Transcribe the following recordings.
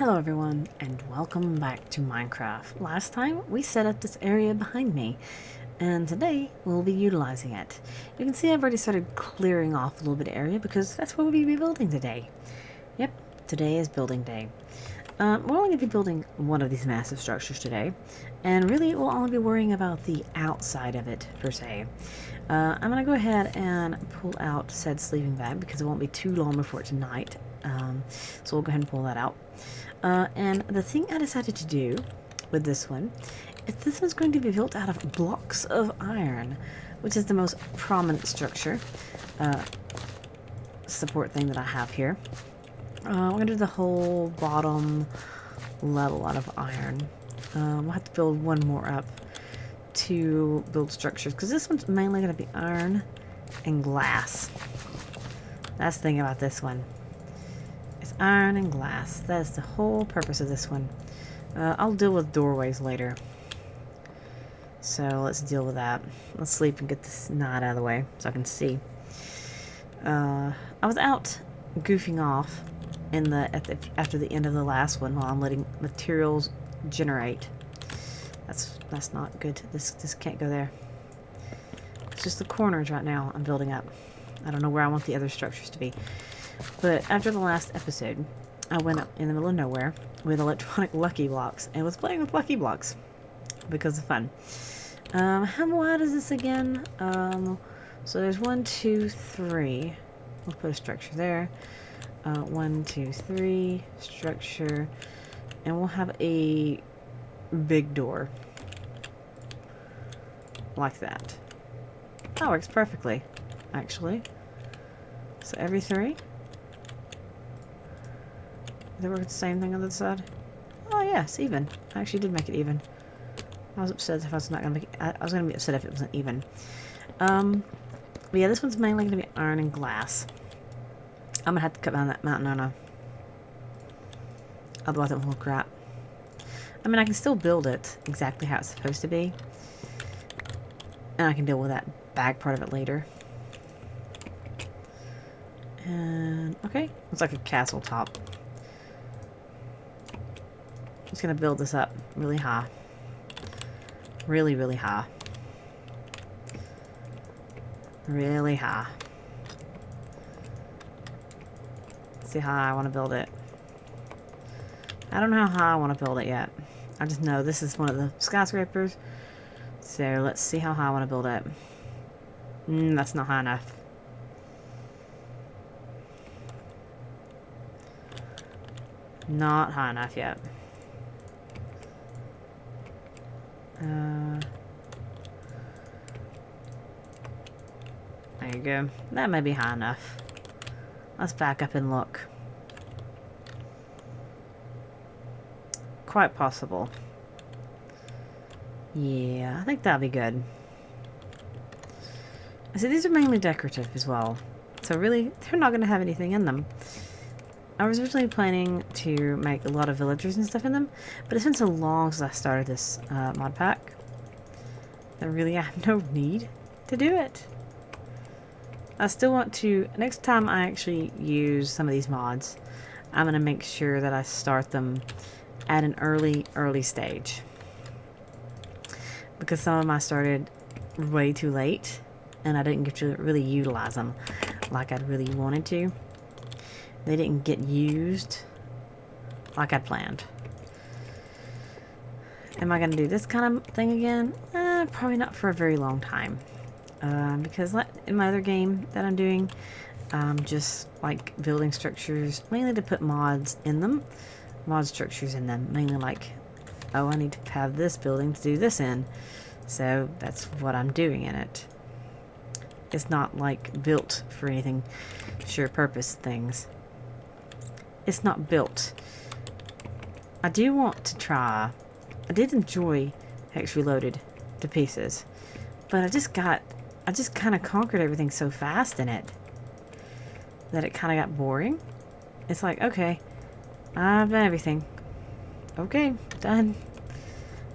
Hello everyone, and welcome back to Minecraft. Last time we set up this area behind me, and today we'll be utilizing it. You can see I've already started clearing off a little bit of area because that's what we'll be building today. Yep, today is building day. We're only going to be building one of these massive structures today, and really we'll only be worrying about the outside of it, per se. I'm going to go ahead and pull out said sleeping bag because it won't be too long before it's night. So we'll go ahead and pull that out. And the thing I decided to do with this one is this one's going to be built out of blocks of iron, which is the most prominent structure support thing that I have here. We're going to do the whole bottom level out of iron. We'll have to build one more up to build structures, because this one's mainly going to be iron and glass. That's the thing about this one. It's iron and glass. That is the whole purpose of this one. I'll deal with doorways later. So let's deal with that. Let's sleep and get this knot out of the way so I can see. I was out goofing off in after the end of the last one while I'm letting materials generate. That's not good. This can't go there. It's just the corners right now I'm building up. I don't know where I want the other structures to be. But after the last episode, I went up in the middle of nowhere with electronic lucky blocks and was playing with lucky blocks because of fun. How wide is this again? So there's 1, 2, 3. We'll put a structure there. 1, 2, 3 structure, and we'll have a big door like that. That works perfectly, actually. So every 3. They work the same thing on the other side. Oh yes, even. I actually did make it even. I was upset if I was not gonna make it. I was gonna be upset if it wasn't even. But yeah, this one's mainly gonna be iron and glass. I'm gonna have to cut down that mountain, aren't I? Otherwise it won't look crap. I mean, I can still build it exactly how it's supposed to be. And I can deal with that bag part of it later. And, okay. Looks like a castle top. Just gonna build this up really high. Really, really high. Really high. See how high I want to build it. I don't know how high I want to build it yet. I just know this is one of the skyscrapers. So let's see how high I want to build it. That's not high enough. Not high enough yet. There you go. That may be high enough. Let's back up and look. Quite possible. Yeah, I think that'll be good. So these are mainly decorative as well. So really, they're not going to have anything in them. I was originally planning to make a lot of villagers and stuff in them, but it's been so long since I started this mod pack that really I have no need to do it. I still want to, next time I actually use some of these mods, I'm going to make sure that I start them at an early stage. Because some of them I started way too late, and I didn't get to really utilize them like I'd really wanted to. They didn't get used like I'd planned. Am I going to do this kind of thing again? Probably not for a very long time. Because in my other game that I'm doing, just like building structures, mainly to put mods in them. Mod structures in them. Mainly like, oh, I need to have this building to do this in. So that's what I'm doing in it. It's not like built for anything sure purpose things. It's not built. I do want to try. I did enjoy Hex Reloaded to pieces, but I just kind of conquered everything so fast in it that it kind of got boring. It's like, okay, I've done everything. Okay, done.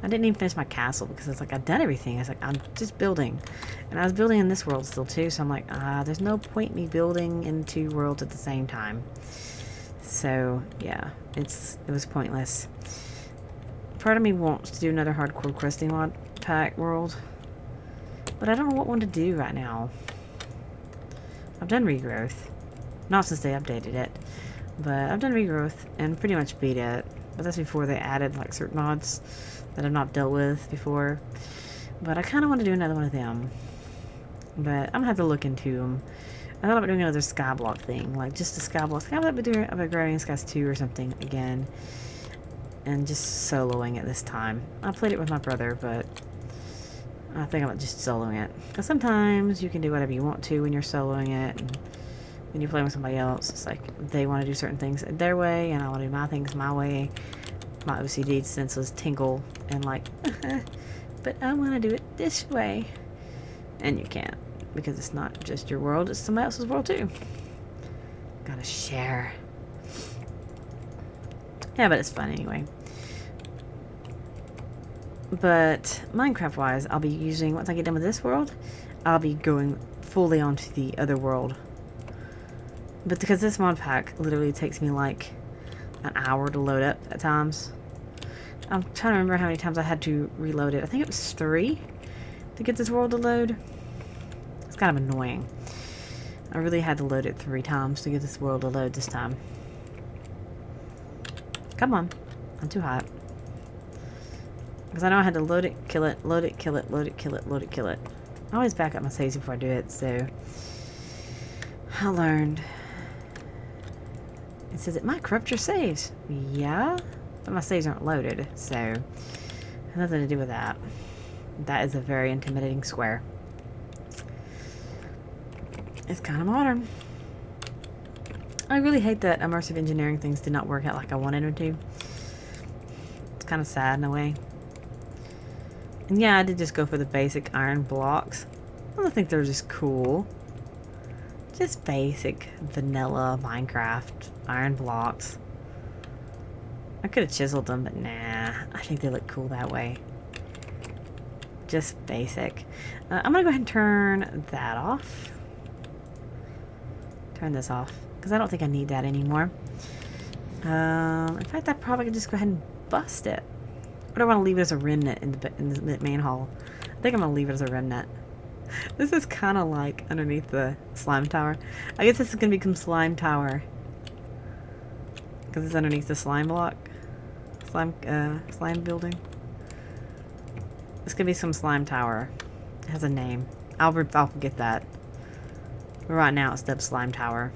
I didn't even finish my castle because it's like I've done everything. It's like I'm just building, and I was building in this world still too. So I'm like, there's no point in me building in 2 worlds at the same time. So, yeah, it was pointless. Part of me wants to do another hardcore questing mod pack world, but I don't know what one to do right now. I've done regrowth. Not since they updated it, but I've done regrowth and pretty much beat it. But that's before they added like certain mods that I've not dealt with before. But I kind of want to do another one of them. But I'm gonna have to look into them. I thought about doing another skyblock thing, like just a skyblock. I thought about doing upgrading Skies 2 or something again, and just soloing it this time. I played it with my brother, but I think I'm just soloing it. Because sometimes you can do whatever you want to when you're soloing it, and when you're playing with somebody else, it's like they want to do certain things their way, and I want to do my things my way. My OCD senses tingle, and like, but I want to do it this way. And you can't, because it's not just your world, it's somebody else's world too. Gotta share. Yeah, but it's fun anyway. But Minecraft-wise, I'll be using, once I get done with this world, I'll be going fully onto the other world. But because this mod pack literally takes me like an hour to load up at times. I'm trying to remember how many times I had to reload it. I think it was 3 to get this world to load. It's kind of annoying. I really had to load it 3 times to get this world to load this time. Come on. I'm too hot. Because I know I had to load it, kill it, load it, kill it, load it, kill it, load it, kill it. I always back up my saves before I do it, so I learned. It says it might corrupt your saves. Yeah, but my saves aren't loaded, so it has nothing to do with that. That is a very intimidating square. It's kind of modern. I really hate that immersive engineering things did not work out like I wanted them to. It's kind of sad in a way. And yeah, I did just go for the basic iron blocks. I think they're just cool. Just basic vanilla Minecraft iron blocks. I could have chiseled them, but nah. I think they look cool that way. Just basic. I'm gonna go ahead and turn that off. Turn this off, because I don't think I need that anymore. In fact, I probably could just go ahead and bust it. Or do I want to leave it as a remnant in the main hall? I think I'm going to leave it as a remnant. This is kind of like underneath the slime tower. I guess this is going to become slime tower. Because it's underneath the slime block. Slime building. This could be some slime tower. It has a name. I'll forget that. But right now it's dubbed slime tower.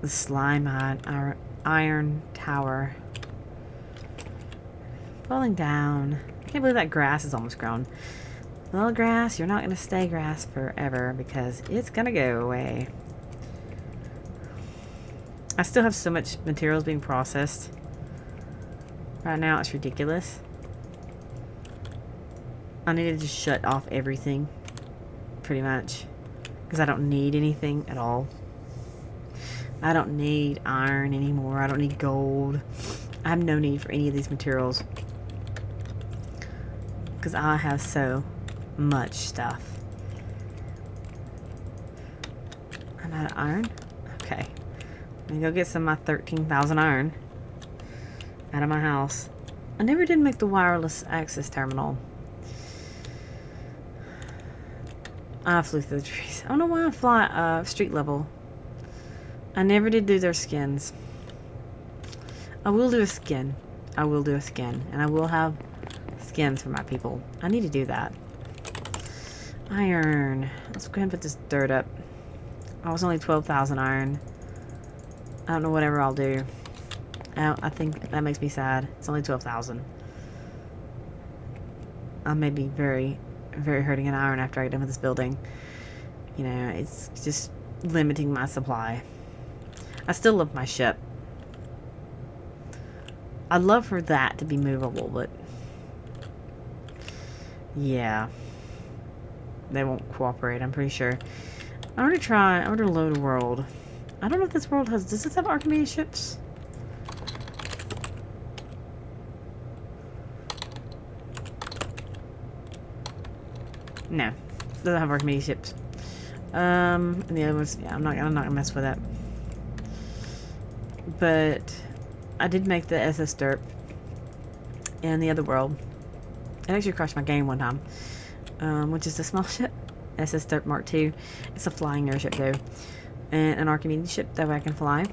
The slime iron tower. Falling down. I can't believe that grass is almost grown. Well, grass, you're not going to stay grass forever because it's going to go away. I still have so much materials being processed. Right now, it's ridiculous. I need to just shut off everything. Pretty much. Because I don't need anything at all. I don't need iron anymore. I don't need gold. I have no need for any of these materials. Because I have so much stuff. I'm out of iron? Okay. I'm gonna go get some of my 13,000 iron out of my house. I never did make the wireless access terminal. I flew through the trees. I don't know why I fly street level. I never did do their skins. I will do a skin. I will do a skin. And I will have skins for my people. I need to do that. Iron. Let's go ahead and put this dirt up. I was only 12,000 iron. I don't know whatever I'll do. I think that makes me sad. It's only 12,000. I may be very, very hurting in iron after I get done with this building. You know, it's just limiting my supply. I still love my ship. I'd love for that to be movable, but yeah, they won't cooperate, I'm pretty sure. I want to load a world. I don't know if this world does this have Archimedes ships? No, doesn't have Archimedes ships. And the other ones, yeah, I'm not gonna mess with that. But I did make the SS Derp in the other world. It actually crashed my game one time, which is the small ship, SS Derp Mark II. It's a flying airship though, and an Archimedes ship that way I can fly,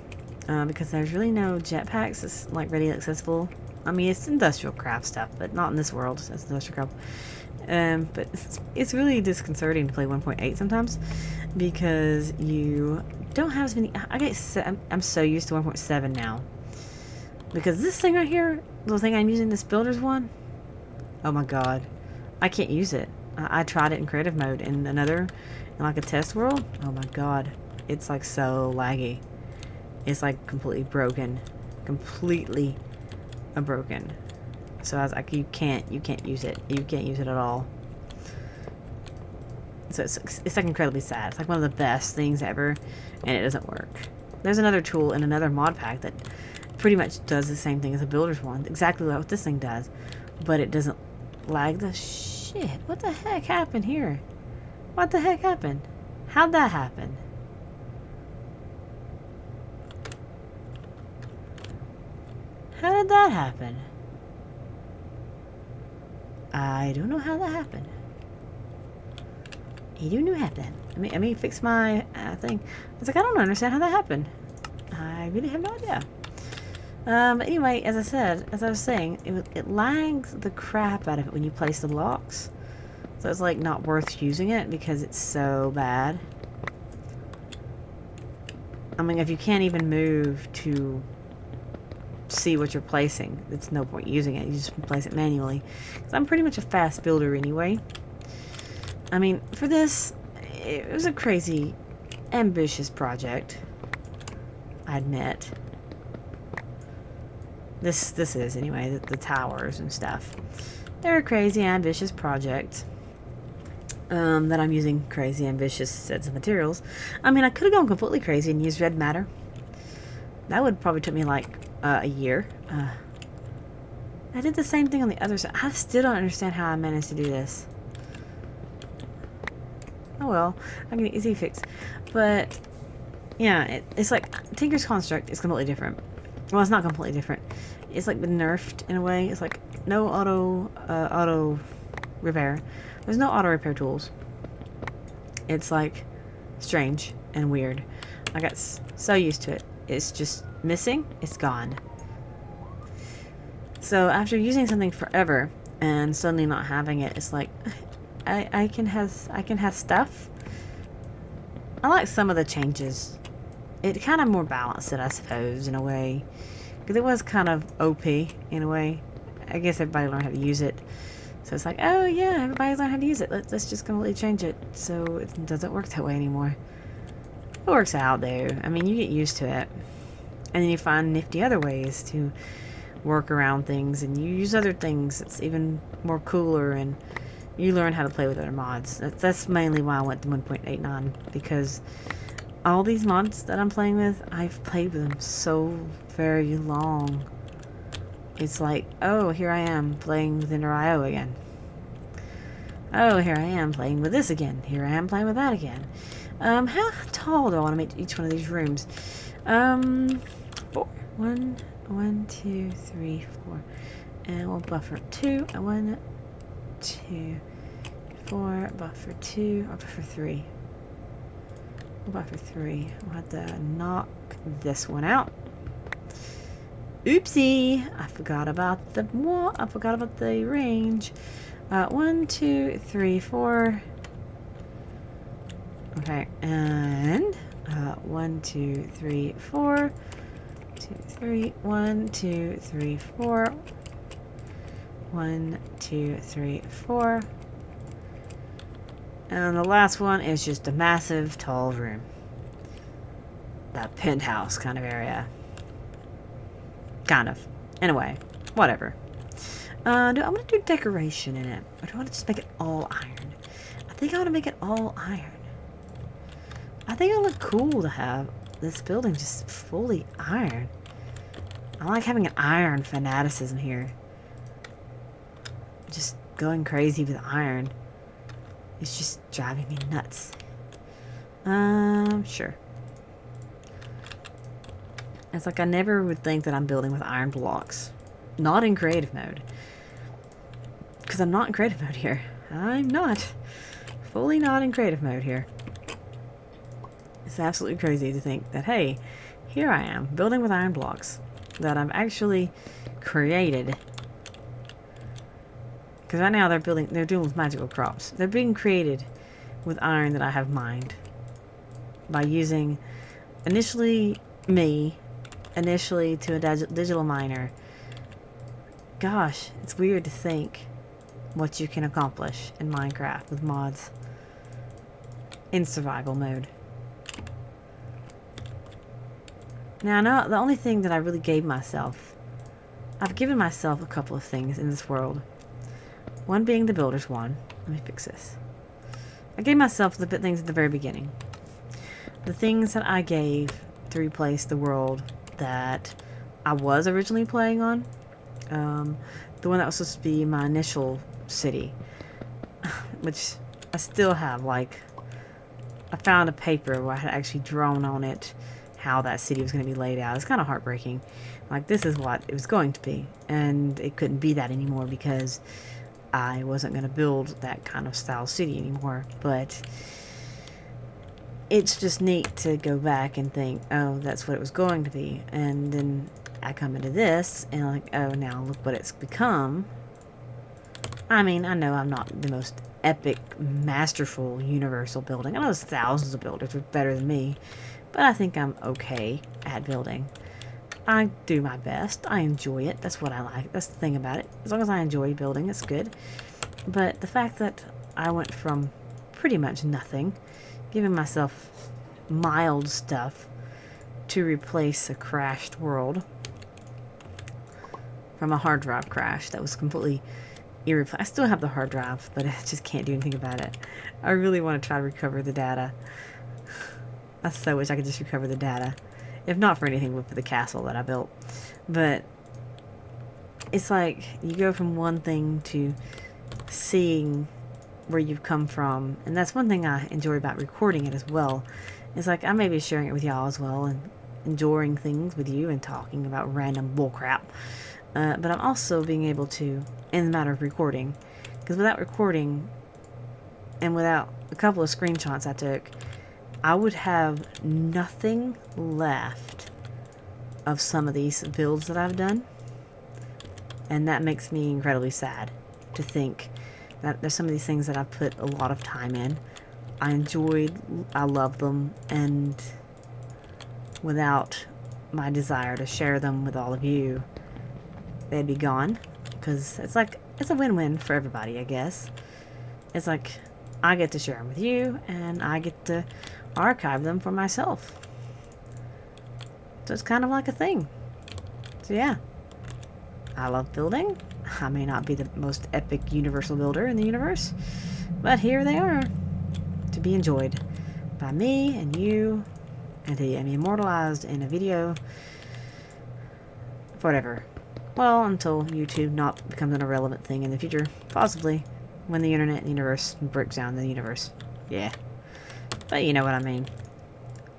because there's really no jetpacks. It's like readily accessible. I mean, it's industrial craft stuff, but not in this world. It's industrial craft. But it's really disconcerting to play 1.8 sometimes, because you don't have as many. I'm so used to 1.7 now, because this thing right here, the thing I'm using, this builder's one, oh my god, I can't use it. I tried it in creative mode in like a test world. Oh my god, it's like so laggy. It's like completely broken, completely broken. So I was like, you can't use it. You can't use it at all. So it's like incredibly sad. It's like one of the best things ever, and it doesn't work. There's another tool in another mod pack that pretty much does the same thing as a builder's one, exactly what this thing does, but it doesn't lag the shit. What the heck happened here? What the heck happened? How'd that happen? How did that happen? I don't know how that happened. I don't know how that happened. Let me fix my thing. It's like, I don't understand how that happened. I really have no idea. But anyway, as I was saying, it lags the crap out of it when you place the blocks. So it's like not worth using it because it's so bad. I mean, if you can't even move to see what you're placing, it's no point using it. You just place it manually. Because I'm pretty much a fast builder anyway. I mean, for this, it was a crazy, ambitious project. I admit. This is anyway, the towers and stuff. They're a crazy, ambitious project. That I'm using crazy, ambitious sets of materials. I mean, I could have gone completely crazy and used red matter. That would probably took me like a year. I did the same thing on the other side. I still don't understand how I managed to do this. Oh well, I can easy fix. But yeah, it's like Tinker's Construct is completely different. Well, it's not completely different. It's like been nerfed in a way. It's like no auto repair. There's no auto repair tools. It's like strange and weird. I got so used to it. It's just missing. It's gone. So after using something forever and suddenly not having it, it's like I can have stuff. I like some of the changes. It kind of more balanced it, I suppose, in a way. Because it was kind of OP, in a way. I guess everybody learned how to use it. So it's like, oh yeah, everybody's learned how to use it. Let's just completely change it so it doesn't work that way anymore. It works out, though. I mean, you get used to it. And then you find nifty other ways to work around things. And you use other things that's even more cooler. And you learn how to play with other mods. That's mainly why I went to 1.89. Because all these mods that I'm playing with, I've played with them so very long. It's like, oh, here I am playing with Inter.io again. Oh, here I am playing with this again. Here I am playing with that again. How tall do I want to make each one of these rooms? 4. 1, 2, 3, 4. And we'll buffer 2. 1, 2, 4. Buffer 2. Or buffer 3. We'll buffer 3. We'll have to knock this one out. Oopsie! I forgot about the wall. I forgot about the range. 1, 2, 3, 4. Okay, and 1, 2, 3, 4. 2, 3. 1, 2, 3, 4. 1, 2, 3, 4. And the last one is just a massive, tall room. That penthouse kind of area. Kind of. In a way. Whatever. I'm going to do decoration in it. Or do I want to just make it all iron? I think I want to make it all iron. I think it'll look cool to have this building just fully iron. I like having an iron fanaticism here. Just going crazy with iron. It's just driving me nuts. Sure. It's like I never would think that I'm building with iron blocks. Not in creative mode. Because I'm not in creative mode here. I'm not. Fully not in creative mode here. It's absolutely crazy to think that, hey, here I am, building with iron blocks that I've actually created. Because right now they're doing with magical crops. They're being created with iron that I have mined. By using, initially to a digital miner. Gosh, it's weird to think what you can accomplish in Minecraft with mods. In survival mode. Now, no, the only thing that I really gave myself, I've given myself a couple of things in this world. One being the builder's wand. Let me fix this. I gave myself the things at the very beginning. The things that I gave to replace the world that I was originally playing on. The one that was supposed to be my initial city. Which I still have, like, I found a paper where I had actually drawn on it how that city was going to be laid out. It's kind of heartbreaking. Like, this is what it was going to be. And it couldn't be that anymore because I wasn't going to build that kind of style city anymore. But it's just neat to go back and think, oh, that's what it was going to be. And then I come into this and I'm like, oh, now look what it's become. I mean, I know I'm not the most epic, masterful, universal building. I know there's thousands of builders who are better than me. But I think I'm okay at building. I do my best. I enjoy it. That's what I like. That's the thing about it. As long as I enjoy building, it's good. But the fact that I went from pretty much nothing, giving myself mild stuff, to replace a crashed world from a hard drive crash that was completely irreplaceable. I still have the hard drive, but I just can't do anything about it. I really want to try to recover the data. I so wish I could just recover the data. If not for anything, but for the castle that I built. But it's like you go from one thing to seeing where you've come from. And that's one thing I enjoy about recording it as well. It's like I may be sharing it with y'all as well and enjoying things with you and talking about random bullcrap. But I'm also being able to, in the matter of recording, because without recording and without a couple of screenshots I took, I would have nothing left of some of these builds that I've done. And that makes me incredibly sad to think that there's some of these things that I've put a lot of time in. I enjoyed, I love them, and without my desire to share them with all of you, they'd be gone. Because it's like, it's a win-win for everybody, I guess. It's like, I get to share them with you, and I get to archive them for myself. So it's kind of like a thing. So yeah, I love building. I may not be the most epic universal builder in the universe, but here they are, to be enjoyed by me and you, and to be immortalized in a video forever. Well, until YouTube not becomes an irrelevant thing in the future, possibly when the internet and the universe breaks down the universe. Yeah. But you know what I mean.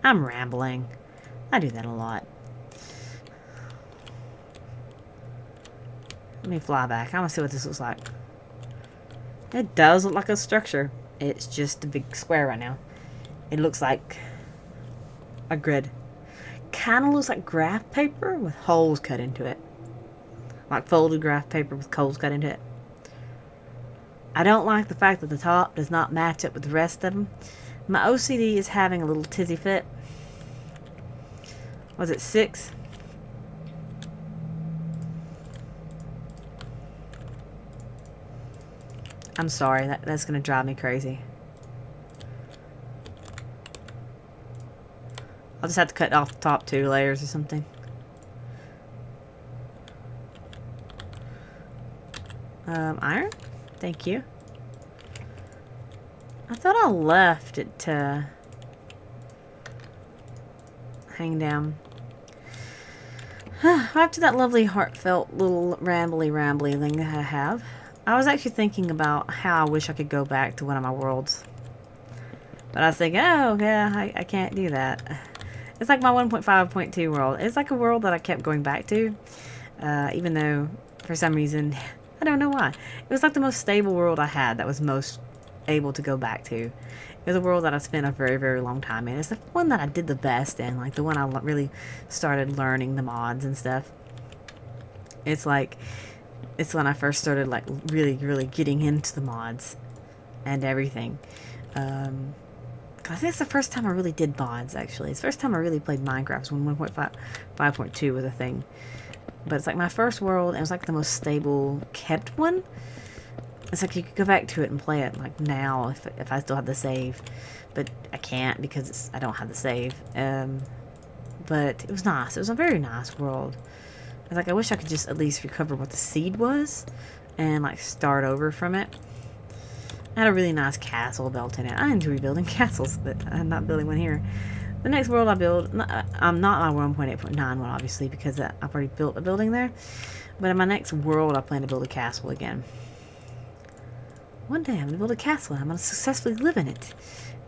I'm rambling. I do that a lot. Let me fly back. I want to see what this looks like. It does look like a structure. It's just a big square right now. It looks like a grid. Kind of looks like graph paper with holes cut into it. Like folded graph paper with holes cut into it. I don't like the fact that the top does not match up with the rest of them. My OCD is having a little tizzy fit. Was it 6? I'm sorry, that's going to drive me crazy. I'll just have to cut off the top 2 layers or something. Iron? Thank you. I thought I left it to hang down. After that lovely heartfelt little rambly thing that I have, I was actually thinking about how I wish I could go back to one of my worlds. But I was thinking, oh, yeah, I can't do that. It's like my 1.5.2 world. It's like a world that I kept going back to. Even though, for some reason, I don't know why. It was like the most stable world I had that was most able to go back to. It was a world that I spent a very, very long time in. It's the one that I did the best in. Like, the one I really started learning the mods and stuff. It's like, it's when I first started, like, really, really getting into the mods and everything. I think it's the first time I really did mods, actually. It's the first time I really played Minecraft when 1.5.2 was a thing. But it's like my first world, and it was like the most stable, kept one. It's like you could go back to it and play it, like, now, if I still had the save. But I can't because I don't have the save. But it was nice. It was a very nice world. It's like, I wish I could just at least recover what the seed was and, like, start over from it. I had a really nice castle built in it. I enjoy building castles, but I'm not building one here. The next world I build, I'm not my 1.8.9 one, obviously, because I've already built a building there. But in my next world, I plan to build a castle again. One day, I'm going to build a castle, and I'm going to successfully live in it.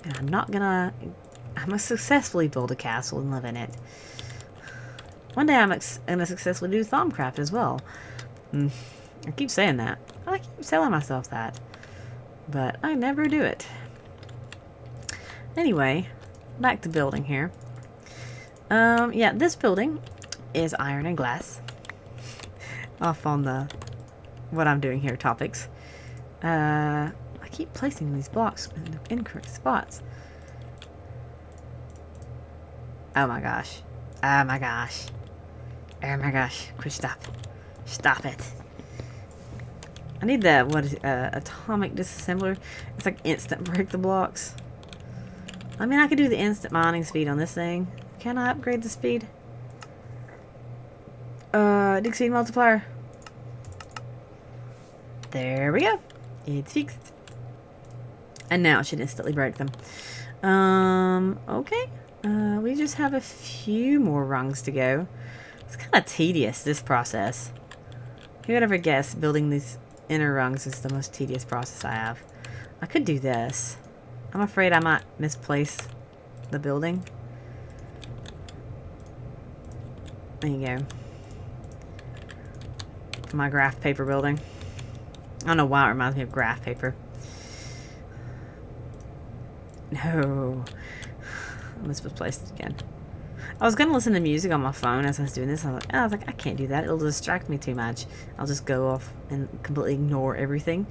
And I'm going to successfully build a castle and live in it. One day, I'm going to successfully do Thaumcraft as well. I keep saying that. I keep telling myself that. But I never do it. Anyway, back to building here. Yeah, this building is iron and glass. Off on the what I'm doing here topics. I keep placing these blocks in the incorrect spots. Oh my gosh. Oh my gosh. Oh my gosh. Quick, stop. Stop it. I need the, atomic disassembler. It's like instant break the blocks. I mean, I could do the instant mining speed on this thing. Can I upgrade the speed? Dig speed multiplier. There we go. It's fixed. And now it should instantly break them. Okay. We just have a few more rungs to go. It's kind of tedious, this process. Who would ever guess building these inner rungs is the most tedious process I have. I could do this. I'm afraid I might misplace the building. There you go. My graph paper building. I don't know why it reminds me of graph paper. No. I misplaced it again. I was going to listen to music on my phone as I was doing this. I was like, I can't do that. It'll distract me too much. I'll just go off and completely ignore everything.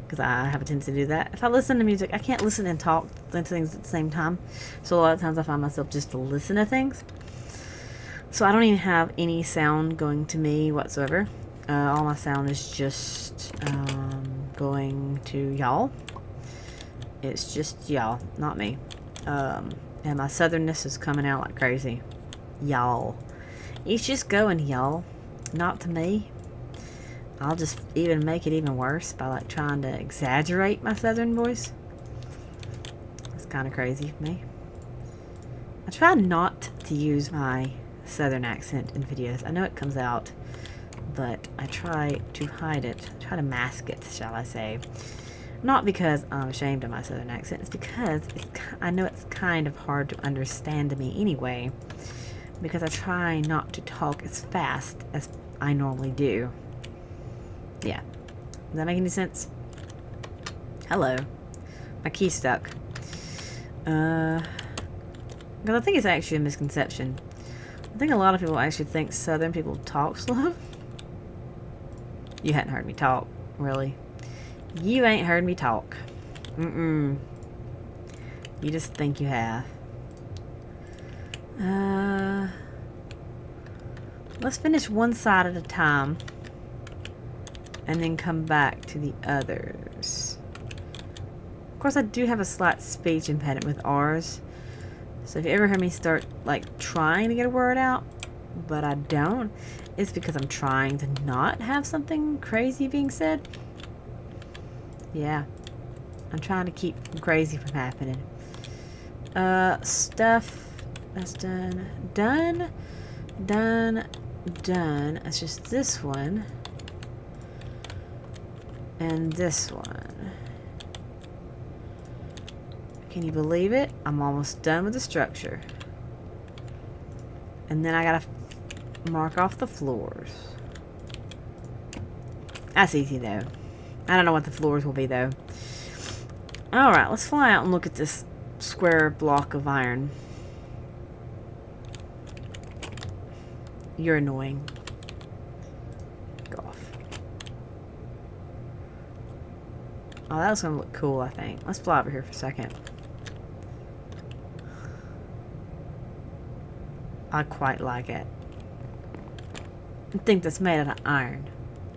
Because I have a tendency to do that. If I listen to music, I can't listen and talk to things at the same time. So a lot of times I find myself just to listen to things. So I don't even have any sound going to me whatsoever. All my sound is just going to y'all. It's just y'all, not me. And my southernness is coming out like crazy. Y'all. It's just going, y'all. Not to me. I'll just even make it even worse by like trying to exaggerate my southern voice. It's kind of crazy for me. I try not to use my southern accent in videos. I know it comes out, but I try to hide it. I try to mask it, shall I say. Not because I'm ashamed of my southern accent. It's because I know it's kind of hard to understand to me anyway. Because I try not to talk as fast as I normally do. Yeah. Does that make any sense? Hello. My key's stuck. Because I think it's actually a misconception. I think a lot of people actually think southern people talk slow. You hadn't heard me talk, really. You ain't heard me talk. You just think you have. Let's finish one side at a time. And then come back to the others. Of course, I do have a slight speech impediment with R's. So if you ever hear me start, like, trying to get a word out, but I don't, it's because I'm trying to not have something crazy being said. Yeah. I'm trying to keep crazy from happening. Stuff. That's done. Done. Done. Done. It's just this one. And this one. Can you believe it? I'm almost done with the structure. And then I gotta mark off the floors. That's easy though. I don't know what the floors will be though. Alright, let's fly out and look at this square block of iron. You're annoying. Go off. Oh, that's gonna look cool, I think. Let's fly over here for a second. I quite like it. I think that's made out of iron.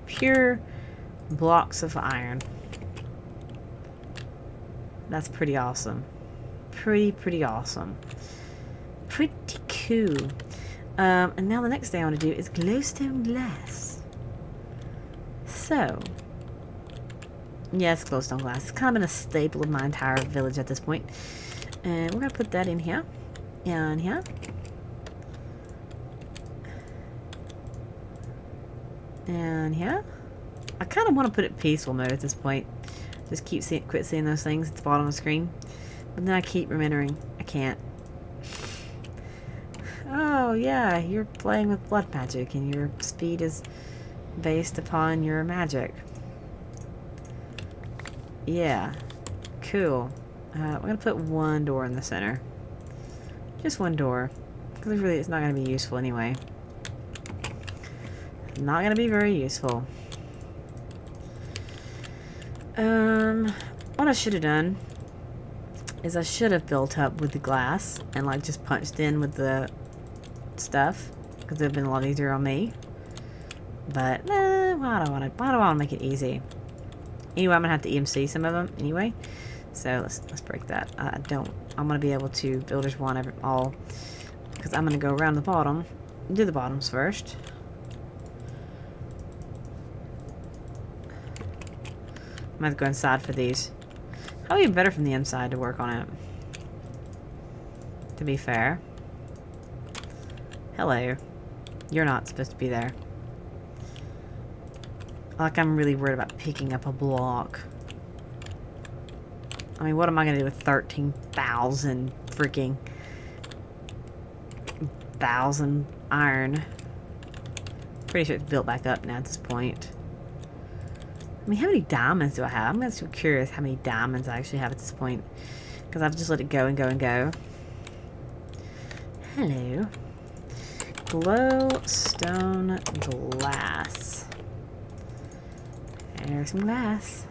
Pure blocks of iron. That's pretty awesome. Pretty awesome. Pretty cool. And now the next thing I want to do is glowstone glass. So, yes, glowstone glass. It's kind of been a staple of my entire village at this point. And we're going to put that in here. And here. And here. I kind of want to put it peaceful mode at this point. Just quit seeing those things at the bottom of the screen. But then I keep remembering I can't. Oh yeah, you're playing with blood magic and your speed is based upon your magic. Yeah. Cool. We're going to put one door in the center. Just one door. Because really it's not going to be useful anyway. Not going to be very useful. What I should have done is I should have built up with the glass and like just punched in with the stuff because it would have been a lot easier on me. But why do I want to make it easy? Anyway, I'm gonna have to EMC some of them anyway. So let's break that. I'm gonna be able to builders one all because I'm gonna go around the bottom, do the bottoms first. I'm gonna have to go inside for these. Probably better from the inside to work on it. To be fair. Hello. You're not supposed to be there. Like I'm really worried about picking up a block. I mean, what am I gonna do with 13,000 freaking iron? Pretty sure it's built back up now at this point. I mean, how many diamonds do I have? I'm just curious how many diamonds I actually have at this point. Because I've just let it go and go and go. Hello. Glowstone glass. There's some glass.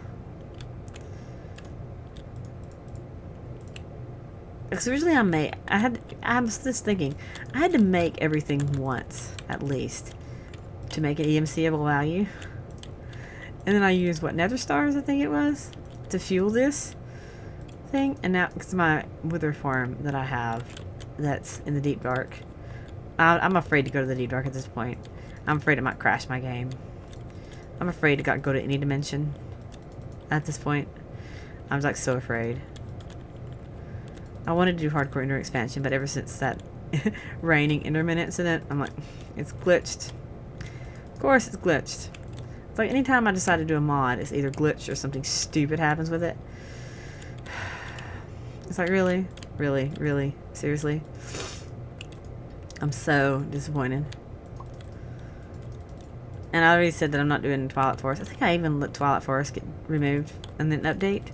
Because originally I was just thinking, I had to make everything once, at least, to make an EMCable value. And then I used, what, nether stars, I think it was, to fuel this thing. And now, it's my wither farm that I have that's in the deep dark. I'm afraid to go to the deep dark at this point. I'm afraid it might crash my game. I'm afraid to go to any dimension at this point. I'm like so afraid. I wanted to do hardcore Ender expansion, but ever since that raining Enderman incident, I'm like, it's glitched. Of course it's glitched. It's like anytime I decide to do a mod, it's either glitched or something stupid happens with it. It's like, really? Really? Really? Seriously? I'm so disappointed. And I already said that I'm not doing Twilight Forest. I think I even let Twilight Forest get removed and then update.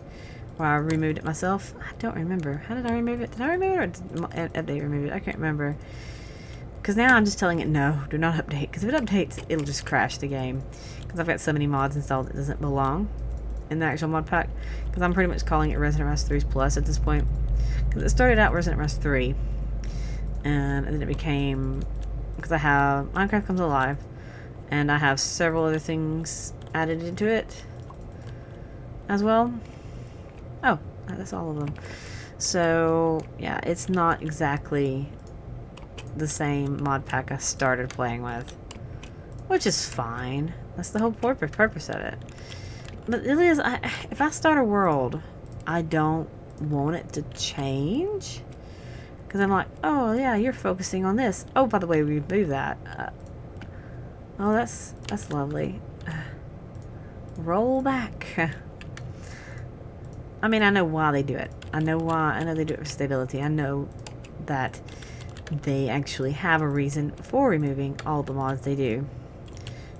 Or I removed it myself. I don't remember. How did I remove it? Did I remove it or did update remove it? I can't remember. Because now I'm just telling it, no, do not update. Because if it updates, it'll just crash the game. Because I've got so many mods installed that doesn't belong in the actual mod pack. Because I'm pretty much calling it Resident Rust 3 Plus at this point. Because it started out Resident Rust 3. And then it became... Because I have... Minecraft Comes Alive. And I have several other things added into it as well. Oh, that's all of them. So, yeah, it's not exactly the same mod pack I started playing with. Which is fine. That's the whole purpose of it. But it is, if I start a world, I don't want it to change. Because I'm like, oh yeah, you're focusing on this. Oh, by the way, we moved that. Oh, that's lovely. Roll back. I mean, I know why they do it. I know they do it for stability. I know that they actually have a reason for removing all the mods they do.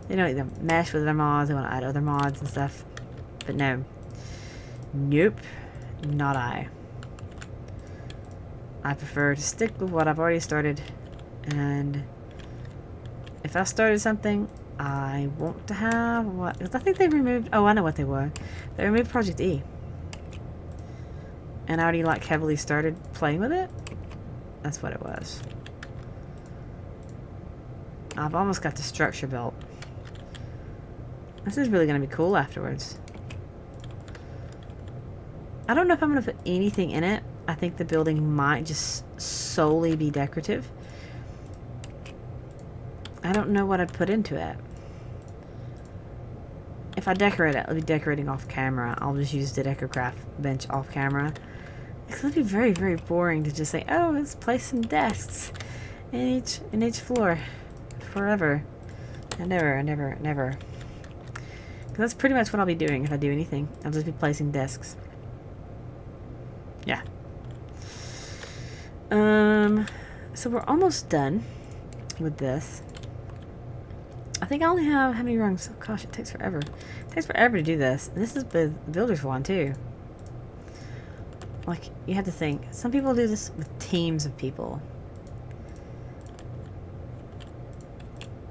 They don't either mesh with other mods, they want to add other mods and stuff. But no. Nope. Not I. I prefer to stick with what I've already started. And if I started something, I want to have what? Because I think they removed... Oh, I know what they were. They removed Project E. And I already like heavily started playing with it. That's what it was. I've almost got the structure built. This is really going to be cool afterwards. I don't know if I'm going to put anything in it. I think the building might just solely be decorative. I don't know what I'd put into it. If I decorate it, I'll be decorating off camera. I'll just use the DecoCraft bench off camera. It's going to be very, very boring to just say, oh, let's place some desks in each floor forever and never and never and never. Because that's pretty much what I'll be doing if I do anything. I'll just be placing desks. Yeah. So we're almost done with this. I think I only have how many rungs? Oh gosh, it takes forever. It takes forever to do this. And this is the builder's one too. Like, you have to think. Some people do this with teams of people.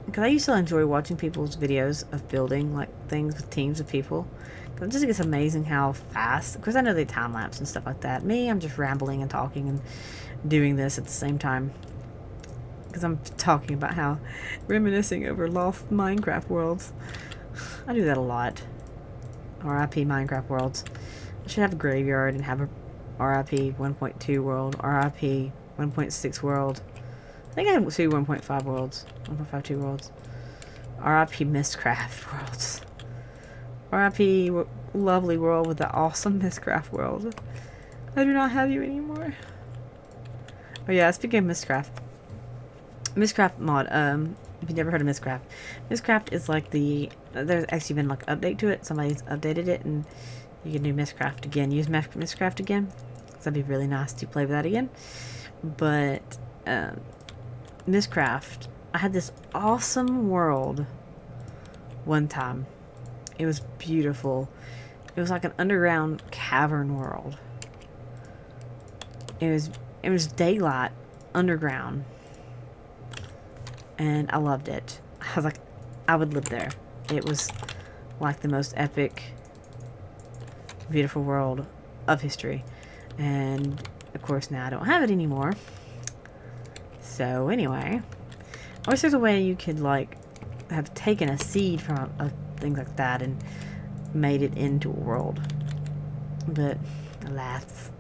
Because I used to enjoy watching people's videos of building, like, things with teams of people. Because I just think it's amazing how fast... Of course, I know they time-lapse and stuff like that. Me, I'm just rambling and talking and doing this at the same time. Because I'm talking about how... Reminiscing over lost Minecraft worlds. I do that a lot. RIP Minecraft worlds. I should have a graveyard and have a RIP 1.2 world. RIP 1.6 world. I think I have 1.5 worlds. 1.52 worlds. RIP Mistcraft worlds. RIP lovely world with the awesome Mistcraft world. I do not have you anymore. Oh yeah, speaking of Mistcraft. Mistcraft mod, if you've never heard of Mistcraft. Mistcraft is like the... There's actually been like an update to it. Somebody's updated it and you can do Mistcraft again. Use Mistcraft again. So that'd be really nice to play with that again. But, Mistcraft, I had this awesome world one time. It was beautiful. It was like an underground cavern world. It was daylight underground. And I loved it. I was like, I would live there. It was like the most epic, beautiful world of history. And of course now I don't have it anymore. So anyway, I wish there's a way you could like have taken a seed from things like that and made it into a world. But alas,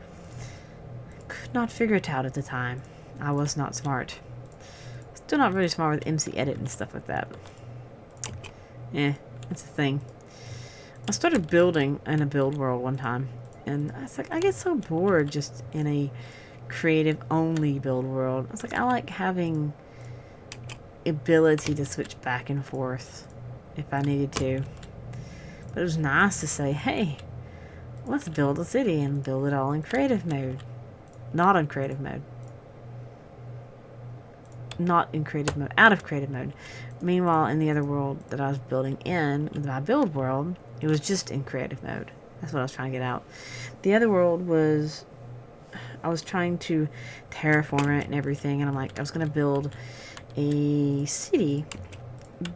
could not figure it out at the time. I was not smart. Still not really smart with MC Edit and stuff like that. Yeah, that's a thing. I started building in a build world one time, and I was like, I get so bored just in a creative only build world. I was like, I like having ability to switch back and forth if I needed to. But it was nice to say, hey, let's build a city and build it all in creative mode. Not in creative mode. Not in creative mode. Out of creative mode. Meanwhile, in the other world that I was building in, with my build world, it was just in creative mode. That's what I was trying to get out. The other world was... I was trying to terraform it and everything, and I'm like, I was going to build a city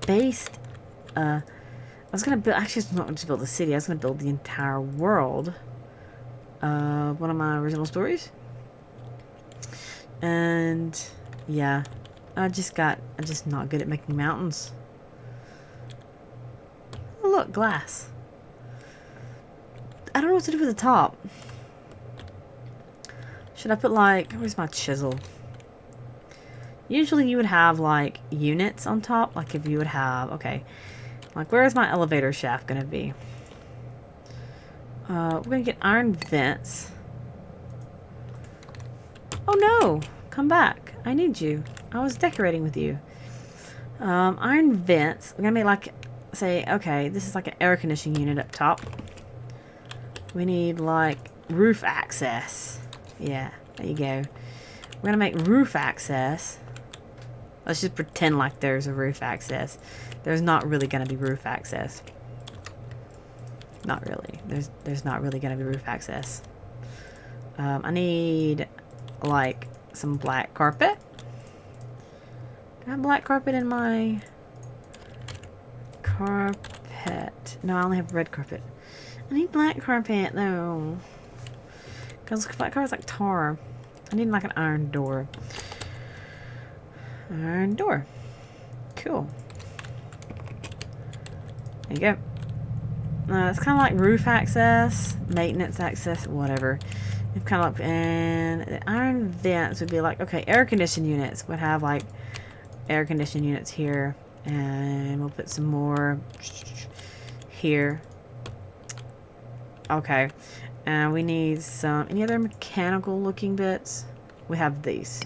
based... I was going to build... Actually, it's not just build a city. I was going to build the entire world. One of my original stories. And... yeah. I'm just not good at making mountains. Oh, look, glass. I don't know what to do with the top. Should I put like, where's my chisel? Usually you would have like units on top. Like if you would have, okay. Like where is my elevator shaft gonna be? We're gonna get iron vents. Oh no, come back. I need you. I was decorating with you. Iron vents. We're gonna make like, say, okay, this is like an air conditioning unit up top. We need like roof access. Yeah, there you go. We're gonna make roof access. Let's just pretend like there's a roof access. There's not really gonna be roof access. Not really. There's not really gonna be roof access. I need like some black carpet. Do I have black carpet in my carpet? No, I only have red carpet. I need black carpet though. Because black carpet's like tar. I need like an iron door. Iron door. Cool. There you go. It's kind of like roof access, maintenance access, whatever. It's kind of like, and the iron vents would be like, okay, air conditioning units would have like air conditioning units here, and we'll put some more here. Okay, and we need some, any other mechanical looking bits? We have these.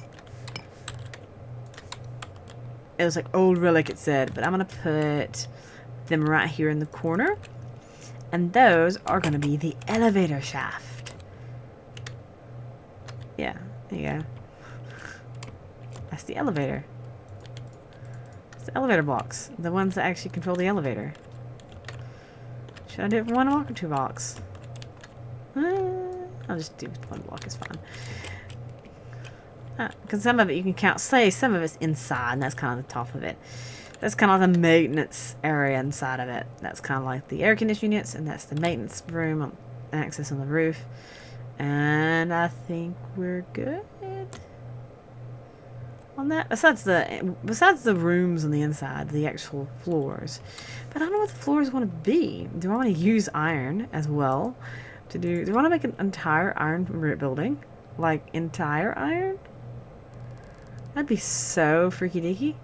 It was like old relic, it said, but I'm gonna put them right here in the corner. And those are going to be the elevator shaft. Yeah, there you go. That's the elevator. It's the elevator blocks. The ones that actually control the elevator. Should I do it for one block or two blocks? I'll just do one block, it's fine. Because some of it you can count, say some of it's inside, and that's kind of the top of it. That's kind of like the maintenance area inside of it. That's kind of like the air conditioning units, and that's the maintenance room, access on the roof. And I think we're good on that. Besides the rooms on the inside, the actual floors. But I don't know what the floors want to be. Do I want to use iron as well? Do I want to make an entire iron building? Like entire iron? That'd be so freaky deaky.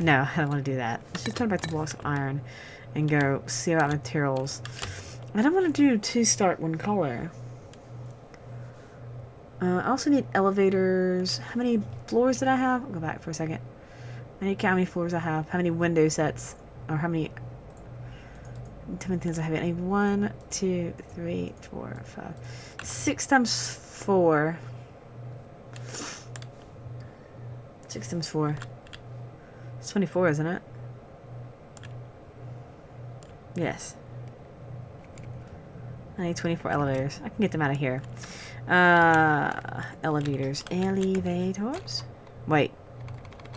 No, I don't want to do that. Let's just turn back to blocks of iron and go see about materials. I don't want to do two start one color. I also need elevators. How many floors did I have? I'll go back for a second. I need to count how many floors I have. How many window sets? Or how many things I have. I need 1, 2, 3, 4, 5. 6 times 4. 6 times 4. It's 24, isn't it? Yes. I need 24 elevators. I can get them out of here. Elevators. Elevators? Wait.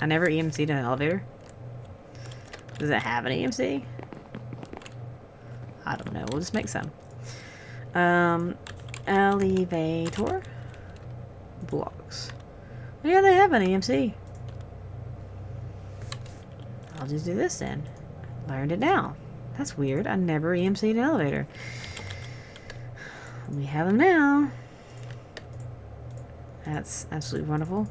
I never EMC'd an elevator? Does it have an EMC? I don't know. We'll just make some. Elevator. Blocks. Yeah, they have an EMC. I'll just do this then. Learned it now. That's weird. I never EMC'd an elevator. We have them now. That's absolutely wonderful.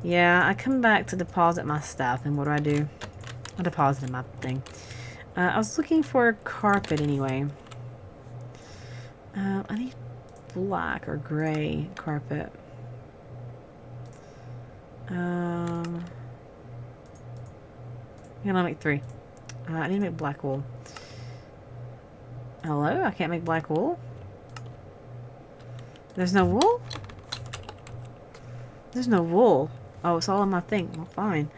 Yeah, I come back to deposit my stuff, and what do? I deposited my thing. I was looking for carpet anyway. I need black or gray carpet. I'll make 3. I need to make black wool. Hello? I can't make black wool? There's no wool? There's no wool. Oh, it's all in my thing. Well, fine.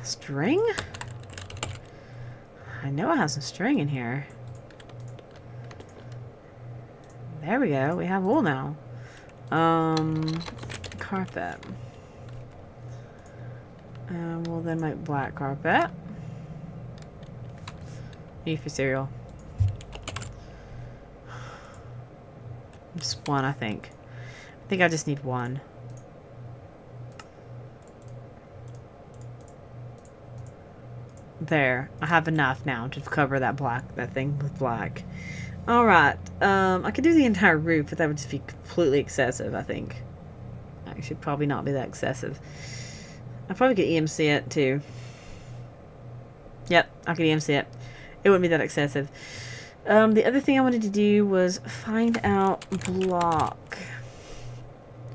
String? I know I have some string in here. There we go. We have wool now. Carpet. We'll then make black carpet. Need for cereal. Just one, I think. I think I just need one. There. I have enough now to cover that thing with black. Alright. I could do the entire roof, but that would just be completely excessive, I think. Actually, probably not be that excessive. I probably could EMC it, too. Yep, I could EMC it. It wouldn't be that excessive. The other thing I wanted to do was find out block.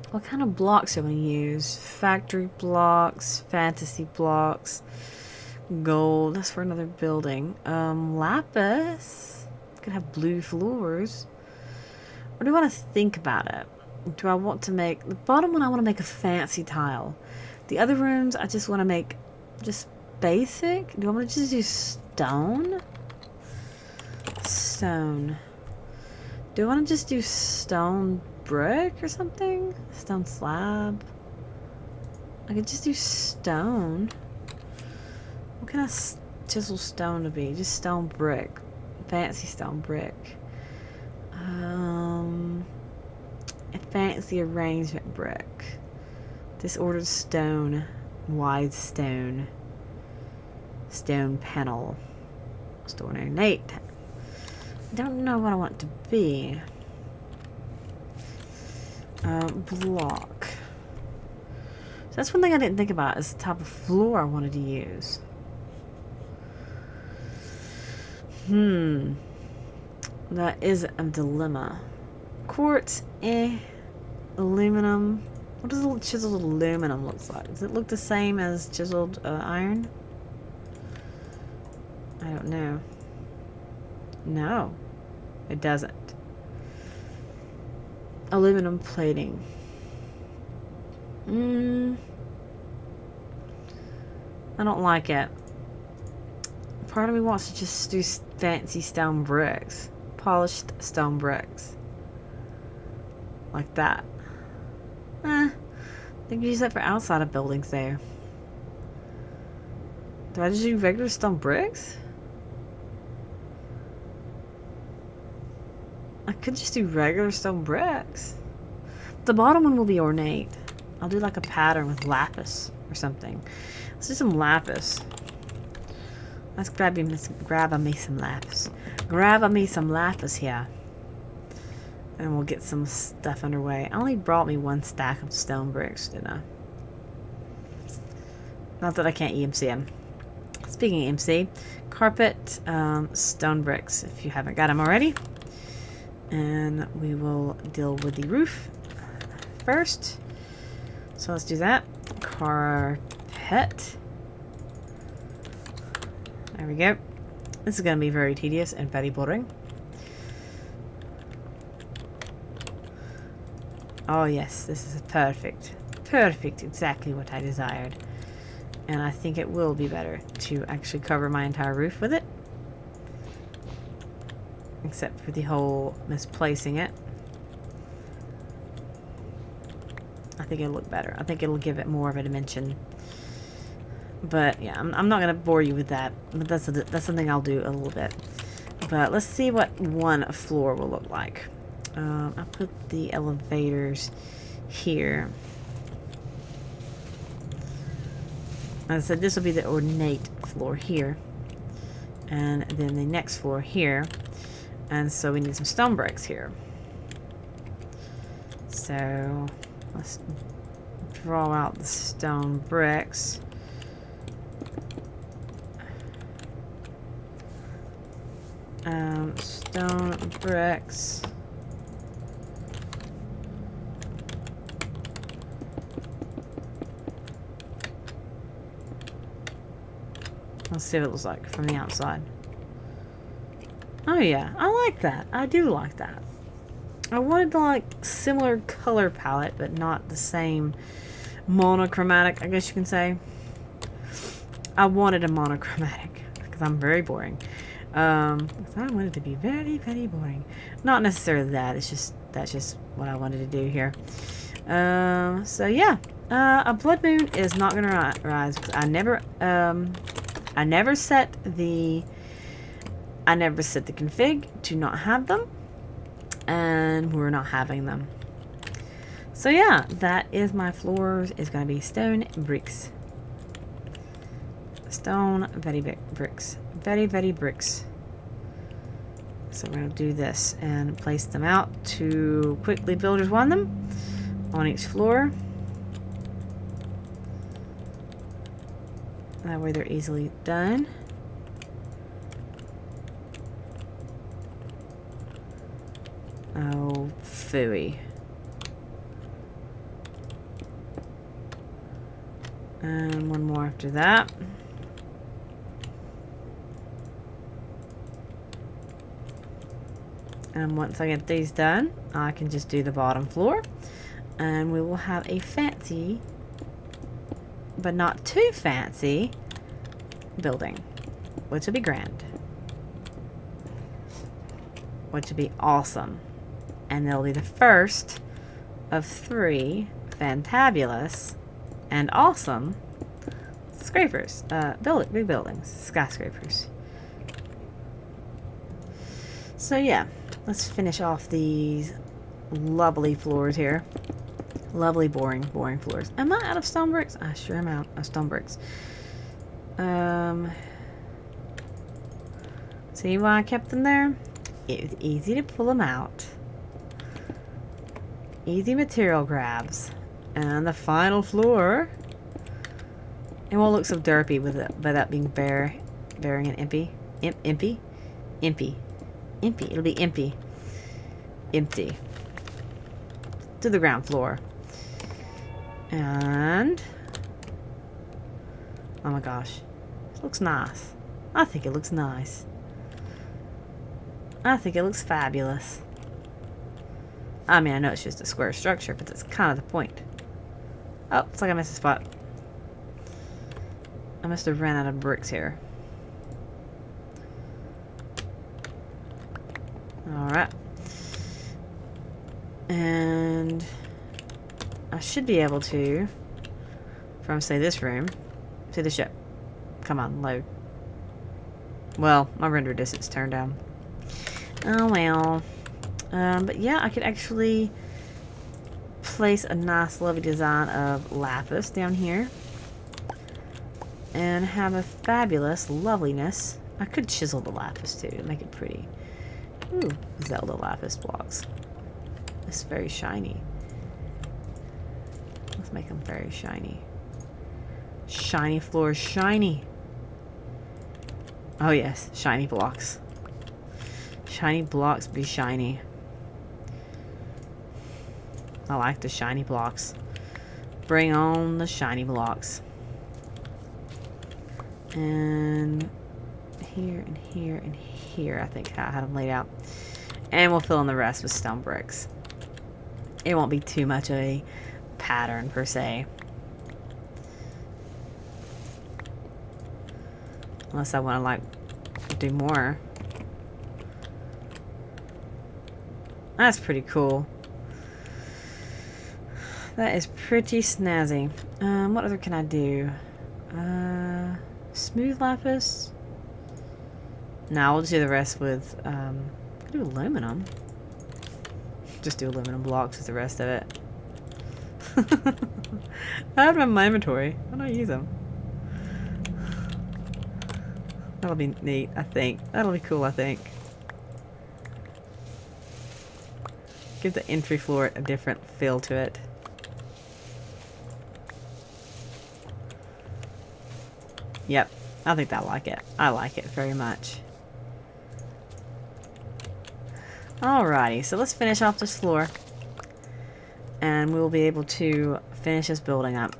What kind of blocks do I want to use? Factory blocks, fantasy blocks, gold. That's for another building. Lapis. Could have blue floors. Or do I want to think about it? Do I want to make... The bottom one, I want to make a fancy tile. The other rooms, I just want to make just basic. Do I want to just do stone? Stone. Do I want to just do stone brick or something? Stone slab? I could just do stone. What kind of chisel stone to be? Just stone brick. Fancy stone brick. A fancy arrangement brick. Disordered stone. Wide stone. Stone panel. Stone ornate. I don't know what I want it to be. Block. So that's one thing I didn't think about, is the type of floor I wanted to use. That is a dilemma. Quartz, aluminum. What does chiseled aluminum look like? Does it look the same as chiseled iron? I don't know. No, it doesn't. Aluminum plating. I don't like it. Part of me wants to just do fancy stone bricks. Polished stone bricks. Like that. They can use that for outside of buildings there. Do I just do regular stone bricks? I could just do regular stone bricks. The bottom one will be ornate. I'll do like a pattern with lapis or something. Let's do some lapis. Let's grab me some lapis. Grab me some lapis here. And we'll get some stuff underway. I only brought me one stack of stone bricks, didn't I? Not that I can't EMC them. Speaking of EMC, carpet, stone bricks, if you haven't got them already. And we will deal with the roof first. So let's do that. Carpet. There we go. This is going to be very tedious and very boring. Oh yes, this is perfect. Perfect, exactly what I desired. And I think it will be better to actually cover my entire roof with it. Except for the whole misplacing it. I think it'll look better. I think it'll give it more of a dimension. But yeah, I'm not going to bore you with that. But that's something I'll do a little bit. But let's see what one floor will look like. I'll put the elevators here. As I said, this will be the ornate floor here. And then the next floor here. And so we need some stone bricks here. So let's draw out the stone bricks. Stone bricks. Let's see what it looks like from the outside. Oh yeah, I like that. I do like that. I wanted the like similar color palette, but not the same monochromatic, I guess you can say. I wanted a monochromatic because I'm very boring. I wanted it to be very, very boring. Not necessarily that. It's just that's just what I wanted to do here. So yeah, a blood moon is not gonna rise because I never set the config to not have them, and we're not having them. So yeah, that is my floors. Is going to be stone bricks. Stone very big bricks. Very, very bricks. So we're going to do this and place them out to quickly builders want them on each floor. That way they're easily done. Oh, phooey. And one more after that. And once I get these done, I can just do the bottom floor. And we will have a fancy, but not too fancy, building. Which will be grand. Which will be awesome. And they'll be the first of 3 fantabulous and awesome scrapers. Big buildings. Skyscrapers. So yeah, let's finish off these lovely floors here. Lovely, boring floors. Am I out of stone bricks? I sure am out of stone bricks. See why I kept them there? It was easy to pull them out. Easy material grabs. And the final floor. It won't look so derpy with it, by that being bearing an impy. Impy? Impy. Impy. It'll be empty. Empty. To the ground floor. And... oh my gosh. It looks nice. I think it looks nice. I think it looks fabulous. I mean, I know it's just a square structure, but that's kind of the point. Oh, it's like I missed a spot. I must have ran out of bricks here. Alright. And I should be able to, from, say, this room, to the ship. Come on, load. Well, my render distance turned down. Oh well. But yeah, I could actually place a nice lovely design of lapis down here. And have a fabulous loveliness. I could chisel the lapis too to make it pretty. Ooh, Zelda lapis blocks. It's very shiny. Let's make them very shiny. Shiny floors, shiny. Oh yes, shiny blocks. Shiny blocks be shiny. I like the shiny blocks. Bring on the shiny blocks. And here and here and here, I think I had them laid out. And we'll fill in the rest with stone bricks. It won't be too much of a pattern per se. Unless I want to like do more. That's pretty cool. That is pretty snazzy. What other can I do? Smooth lapis? No, we'll just do the rest with, do aluminum. Just do aluminum blocks with the rest of it. I have them in my inventory. Why don't I use them? That'll be neat, I think. That'll be cool, I think. Give the entry floor a different feel to it. Yep, I think I like it. I like it very much. Alrighty, so let's finish off this floor. And we will be able to finish this building up.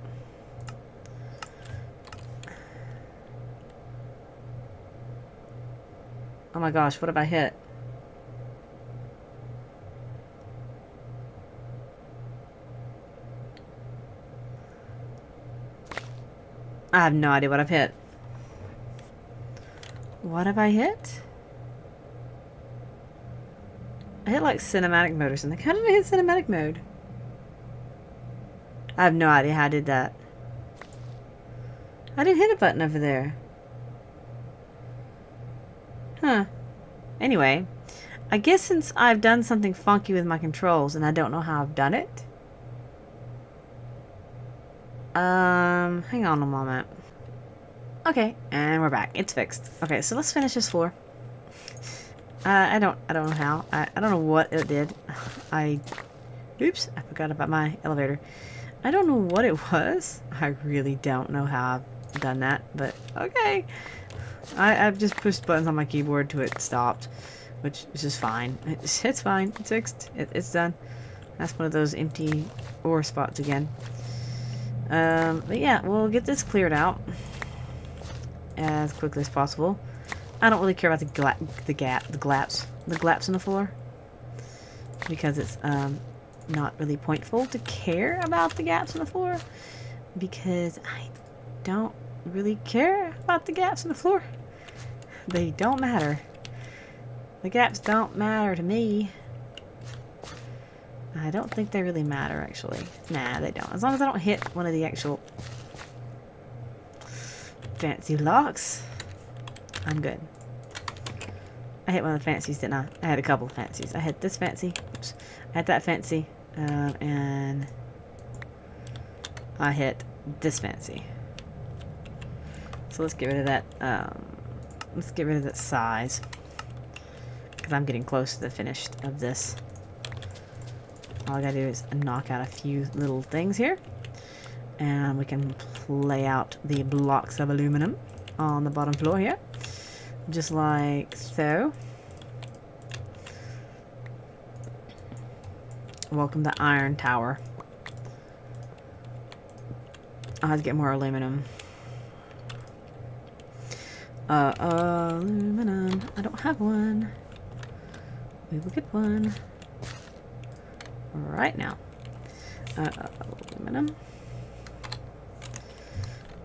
Oh my gosh, what have I hit? I have no idea what I've hit. What have I hit? I hit like cinematic mode or something. How did I hit cinematic mode? I have no idea how I did that. I didn't hit a button over there. Huh. Anyway, I guess since I've done something funky with my controls and I don't know how I've done it. Hang on a moment. Okay, and we're back. It's fixed. Okay, so let's finish this floor. I don't know how. I don't know what it did. Oops, I forgot about my elevator. I don't know what it was. I really don't know how I've done that, but okay. I've just pushed buttons on my keyboard till it stopped, which is just fine. It's fine. It's fixed. It's done. That's one of those empty ore spots again. But yeah, we'll get this cleared out as quickly as possible. I don't really care about the glaps in the floor. because it's not really pointful to care about the gaps in the floor, because I don't really care about the gaps in the floor. They don't matter. The gaps don't matter to me. I don't think they really matter, actually. Nah, they don't. As long as I don't hit one of the actual fancy blocks, I'm good. I hit one of the fancies, didn't I? I had a couple of fancies. I had this fancy. Oops. I had that fancy. And I hit this fancy. So let's get rid of that. Let's get rid of that size, because I'm getting close to the finish of this. All I gotta do is knock out a few little things here, and we can lay out the blocks of aluminum on the bottom floor here, just like so. Welcome to Iron Tower. I'll have to get more aluminum. Aluminum. I don't have one. We will get one right now. Aluminum.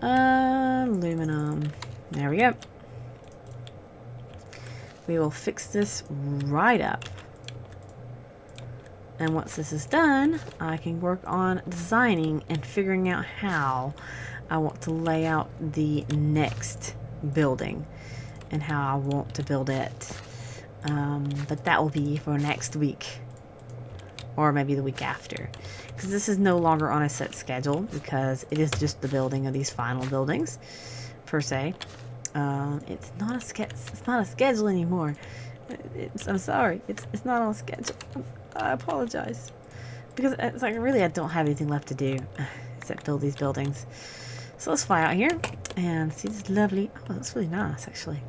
Aluminum. There we go. We will fix this right up. And once this is done, I can work on designing and figuring out how I want to lay out the next building and how I want to build it. But that will be for next week, or maybe the week after, because this is no longer on a set schedule, because it is just the building of these final buildings per se. It's not a schedule anymore. I'm sorry, it's not on schedule. I apologize, because it's like really I don't have anything left to do except build these buildings. So let's fly out here and see this lovely. Oh, that's really nice, actually.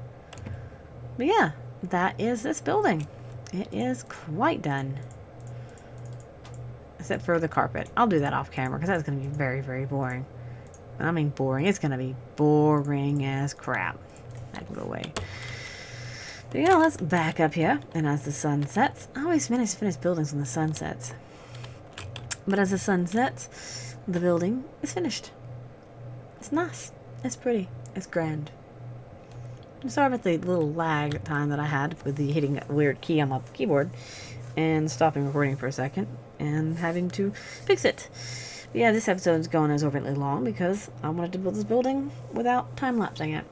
But yeah, that is this building. It is quite done, except for the carpet. I'll do that off camera, because that's going to be very, very boring. And I mean boring. It's going to be boring as crap. That can go away. But yeah, let's back up here. And as the sun sets, I always finish buildings when the sun sets. But as the sun sets, the building is finished. It's nice. It's pretty. It's grand. I'm sorry about the little lag time that I had with the hitting a weird key on my keyboard and stopping recording for a second and having to fix it. But yeah, this episode is going exorbitantly long because I wanted to build this building without time-lapsing it.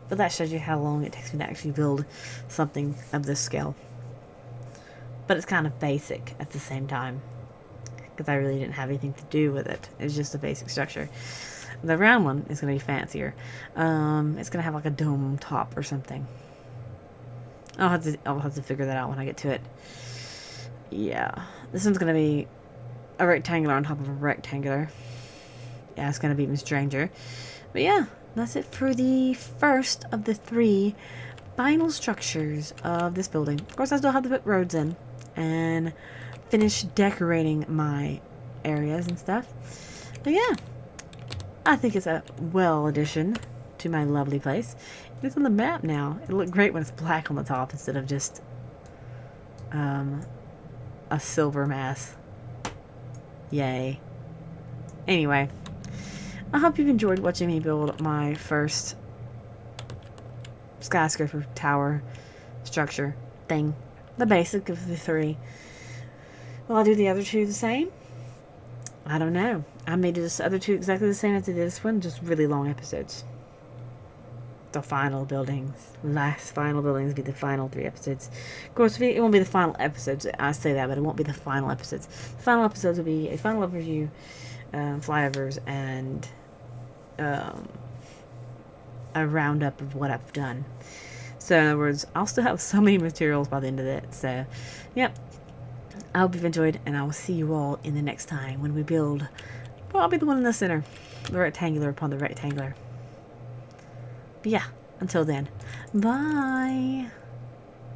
But that shows you how long it takes me to actually build something of this scale. But it's kind of basic at the same time, because I really didn't have anything to do with it. It's just a basic structure. The round one is going to be fancier. It's going to have like a dome top or something. I'll have to figure that out when I get to it. Yeah, this one's going to be a rectangular on top of a rectangular. Yeah, it's going to be even stranger. But yeah, that's it for the first of the 3 final structures of this building. Of course, I still have to put roads in and finish decorating my areas and stuff. But yeah, I think it's a well addition to my lovely place. It's on the map now. It'll look great when it's black on the top instead of just a silver mass. Yay. Anyway, I hope you've enjoyed watching me build my first skyscraper tower structure thing. The basic of the 3. Will I do the other 2 the same? I don't know. I may do this other 2 exactly the same as I did this one, just really long episodes. The final buildings. Last final buildings will be the final 3 episodes. Of course, it won't be the final episodes. I say that, but it won't be the final episodes. The final episodes will be a final overview, flyovers, and a roundup of what I've done. So in other words, I'll still have so many materials by the end of it. So, yep. I hope you've enjoyed, and I will see you all in the next time when we build. Well, I'll be the one in the center. The rectangular upon the rectangular. But yeah, until then, bye!